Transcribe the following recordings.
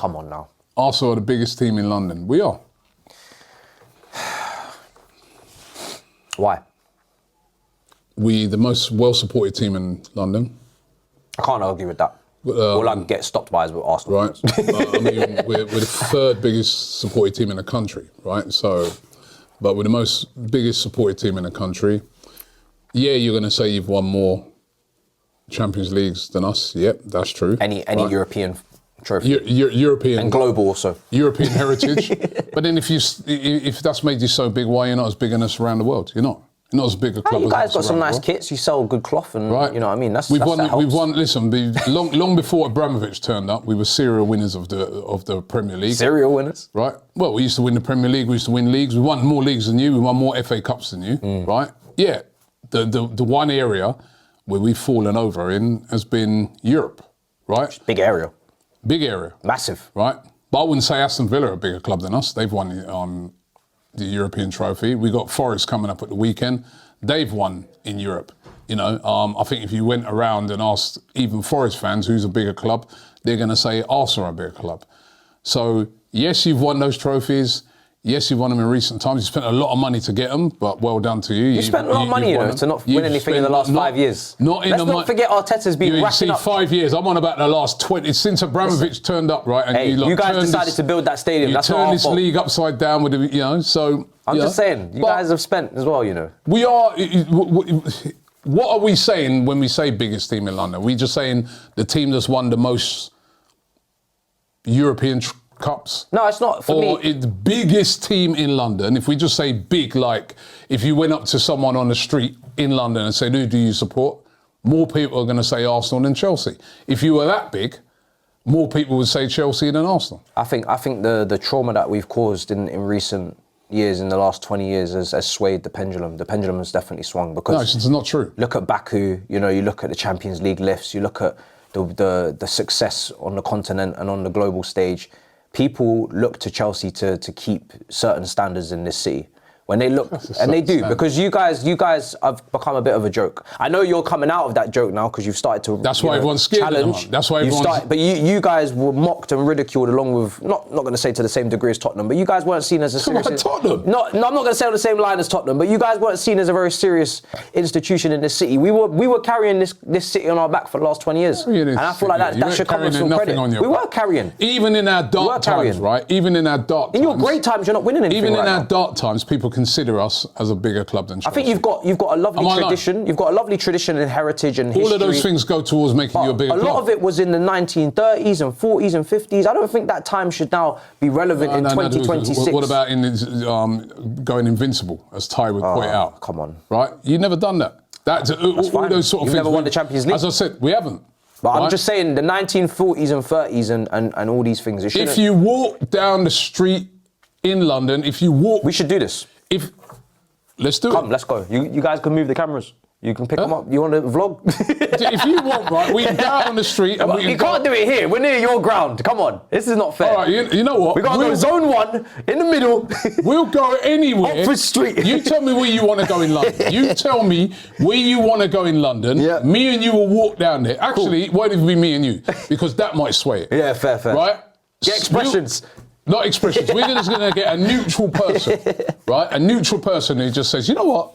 Come on now. Arsenal are the biggest team in London. We are. Why? We the most well-supported team in London. I can't argue with that. All I can get stopped by is with Arsenal. Right. I mean, we're the third biggest supported team in the country, right? So, but we're the biggest supported team in the country. Yeah, you're going to say you've won more Champions Leagues than us. Yep, that's true. Any right? European trophy. European. And global also. European heritage. But then if that's made you so big, why you're not as big as us around the world? You're not. Not as big a club as us. You guys got some nice kits. You sell good cloth, and you know what I mean. We've won. Listen, long before Abramovich turned up, we were serial winners of the Premier League. Serial winners, right? Well, we used to win the Premier League. We used to win leagues. We won more leagues than you. We won more FA Cups than you, right? Yeah. The one area where we've fallen over in has been Europe, right? Big area. Big area. Massive. Right. But I wouldn't say Aston Villa are a bigger club than us. They've won the European trophy. We got Forest coming up at the weekend. They've won in Europe. You know, I think if you went around and asked even Forest fans who's a bigger club, they're going to say Arsenal are a bigger club. So yes, you've won those trophies. Yes, you've won them in recent times. You spent a lot of money to get them, but well done to you. You spent a lot of money, to not win anything in the last 5 years. Let's not forget Arteta's been racking up. 5 years. I'm on about the last 20 since Abramovich turned up, right? And you guys decided to build that stadium. That's not our fault. You turned this league upside down with, so. I'm just saying, you guys have spent as well, you know. We are. What are we saying when we say biggest team in London? Are we just saying the team that's won the most European Cups? No, it's not for me. Or the biggest team in London. If we just say big, like if you went up to someone on the street in London and said, who do you support? More people are going to say Arsenal than Chelsea. If you were that big, more people would say Chelsea than Arsenal. I think the trauma that we've caused in recent years, in the last 20 years, has swayed the pendulum. The pendulum has definitely swung because... No, it's not true. Look at Baku, you look at the Champions League lifts, you look at the success on the continent and on the global stage. People look to Chelsea to keep certain standards in this city. When they look, and they do, because you guys have become a bit of a joke. I know you're coming out of that joke now because you've started to. That's why everyone's scared. Challenge. That's why everyone's. But you guys were mocked and ridiculed along with not going to say to the same degree as Tottenham, but you guys weren't seen as a serious. Tottenham. No, I'm not going to say on the same line as Tottenham, but you guys weren't seen as a very serious institution in this city. We were carrying this city on our back for the last 20 years, and I feel like that should come with some credit. We were carrying. Even in our dark times, right? Even in our dark times. In your great times, you're not winning anything. Even in our dark times, people consider us as a bigger club than Chelsea. I think you've got a lovely tradition. You've got a lovely tradition and heritage and history. All of those things go towards making you a bigger club. A lot of it was in the 1930s and 40s and 50s. I don't think that time should now be relevant in 2026. What about in going invincible, as Ty would point out? Come on. Right? You've never done that. That's all those sort of things. You've never won the Champions League. As I said, we haven't. But I'm just saying the 1940s and 30s and all these things. If you walk down the street in London, we should do this. Let's do it. Come, let's go. You guys can move the cameras. You can pick them up. You want to vlog? If you want, right, we can go out on the street and you can't do it here. We're near your ground. Come on. This is not fair. All right, you know what? We got to go zone 1 in the middle. We'll go anywhere. Oxford Street. You tell me where you want to go in London. You tell me where you want to go in London. Yeah. Me and you will walk down there. Actually, it won't even be me and you, because that might sway it. Yeah, fair. Right? Get expressions. Not expressions. We're just going to get a neutral person, right? A neutral person who just says, you know what?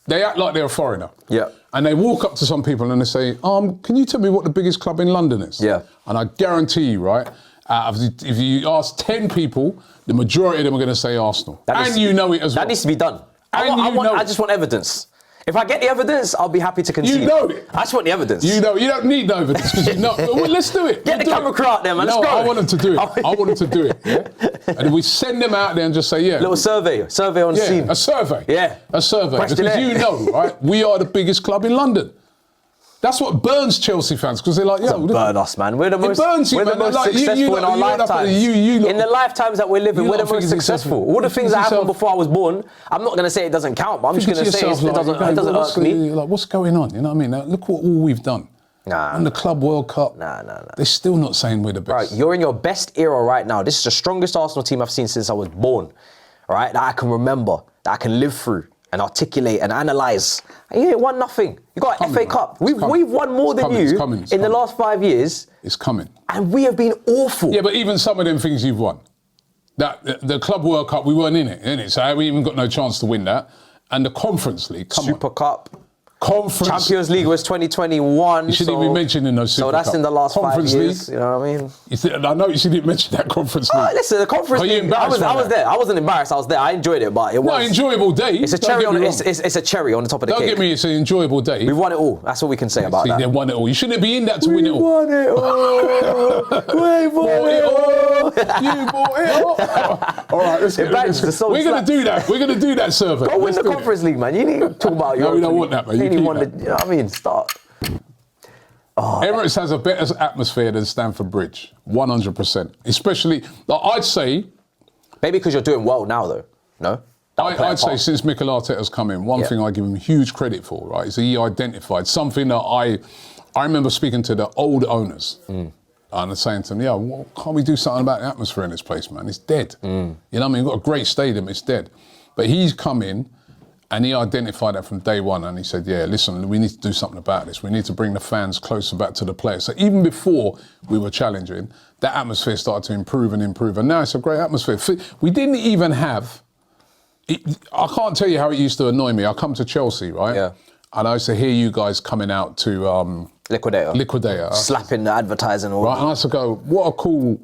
They act like they're a foreigner. Yeah. And they walk up to some people and they say, can you tell me what the biggest club in London is? Yeah. And I guarantee you, right, if you ask 10 people, the majority of them are going to say Arsenal. You know it as well. That needs to be done. I just want evidence. If I get the evidence, I'll be happy to concede. You know it. I just want the evidence. You don't need no evidence because you know. Well, let's do it. Get the camera crew out there, man. Let's go. I want them to do it. I want them to do it. Yeah? And we send them out there and just say, yeah. Little survey on the scene. A survey. Yeah. A survey. Questionnaire. Because you know, right, we are the biggest club in London. That's what burns Chelsea fans, because they're like, yo, burn us, man. We're the most successful in our lifetimes. In the lifetimes that we're living, we're the most successful. All the things that happened before I was born, I'm not going to say it doesn't count, but I'm just going to say it doesn't irk me. Like, what's going on? You know what I mean? Now, look what all we've done. And the Club World Cup. Nah. They're still not saying we're the best. Right, you're in your best era right now. This is the strongest Arsenal team I've seen since I was born. Right, that I can remember, that I can live through. and articulate and analyse. And you ain't won nothing. You got an FA Cup. We've won more than you in the last 5 years. It's coming. And we have been awful. Yeah, but even some of them things you've won. The Club World Cup, we weren't in it? So we even got no chance to win that. And the Conference League, Super Cup. Conference. Champions League was 2021. You shouldn't even mention in those Super So that's Cup. in the last Conference 5 years. League. You know what I mean? I know you didn't mention that Conference League. Oh, listen, the Conference League. I was there. I wasn't embarrassed. I was there. I enjoyed it, but it was. No, enjoyable day. It's a cherry on. It's a cherry on the top of the cake. Don't get me. It's an enjoyable day. We won it all. That's all we can say about that. They won it all. You shouldn't be in that to win it all. We won it all. We bought it all. You bought it all. All right, let's get it. We're going to do that. We're going to do that survey. Go win the Conference League, man. You need to talk about your. No, we don't want that, man. You know what I mean? Start. Oh. Emirates has a better atmosphere than Stamford Bridge, 100%. Especially, I'd say... Maybe because you're doing well now, though, no? I'd say since Mikel Arteta's come in, one thing I give him huge credit for, right, is he identified something that I remember speaking to the old owners and saying to them, yeah, well, can't we do something about the atmosphere in this place, man? It's dead. You know what I mean? We've got a great stadium, it's dead. But he's come in and he identified that from day one and he said, yeah, listen, we need to do something about this. We need to bring the fans closer back to the players. So even before we were challenging, that atmosphere started to improve and improve. And now it's a great atmosphere. We didn't even have... I can't tell you how it used to annoy me. I come to Chelsea, right? Yeah. And I used to hear you guys coming out to... Liquidator. Slapping the advertising all. Right, and I used to go, what a cool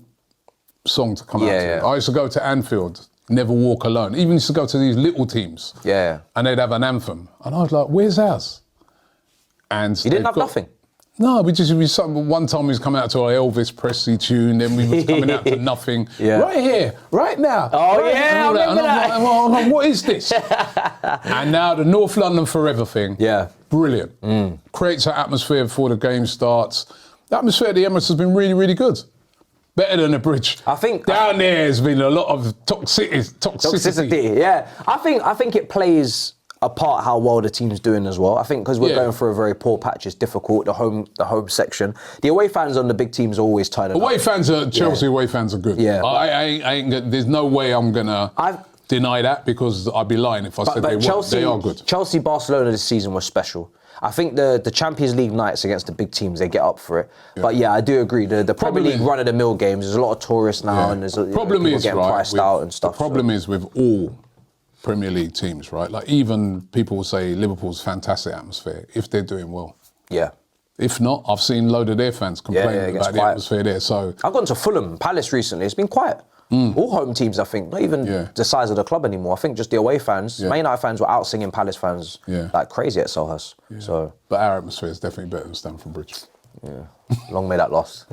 song to come out to. Yeah. I used to go to Anfield, Never Walk Alone. Even used to go to these little teams. Yeah. And they'd have an anthem. And I was like, where's ours? And you didn't have nothing? No, one time we was coming out to our Elvis Presley tune, then we was coming out to nothing. Right here, right now. Oh, right yeah, I remember that. I'm like, what is this? And now the North London Forever thing. Yeah. Brilliant. Creates an atmosphere before the game starts. The atmosphere at the Emirates has been really, really good. Better than the Bridge. I think down there has been a lot of toxicity. Yeah. I think it plays a part how well the team's doing as well. I think because we're going through a very poor patch, it's difficult. The home section. The away fans on the big teams are always tied up. Chelsea away fans are good. Yeah. There's no way I'm gonna deny that because I'd be lying if I said they are good. Chelsea, Barcelona this season was special. I think the Champions League nights against the big teams, they get up for it. Yeah. But yeah, I do agree. The Premier League run-of-the-mill games, there's a lot of tourists now and there's people getting priced out and stuff. The problem is with all Premier League teams, right? Like even people will say Liverpool's fantastic atmosphere if they're doing well. Yeah. If not, I've seen a load of their fans complaining about the atmosphere there. So I've gone to Fulham Palace recently. It's been quiet. All home teams, I think, not even the size of the club anymore. I think just the away fans. Man United fans were out singing Palace fans like crazy at Selhurst. Yeah. So, but our atmosphere is definitely better than Stamford Bridge. Yeah, long may that last.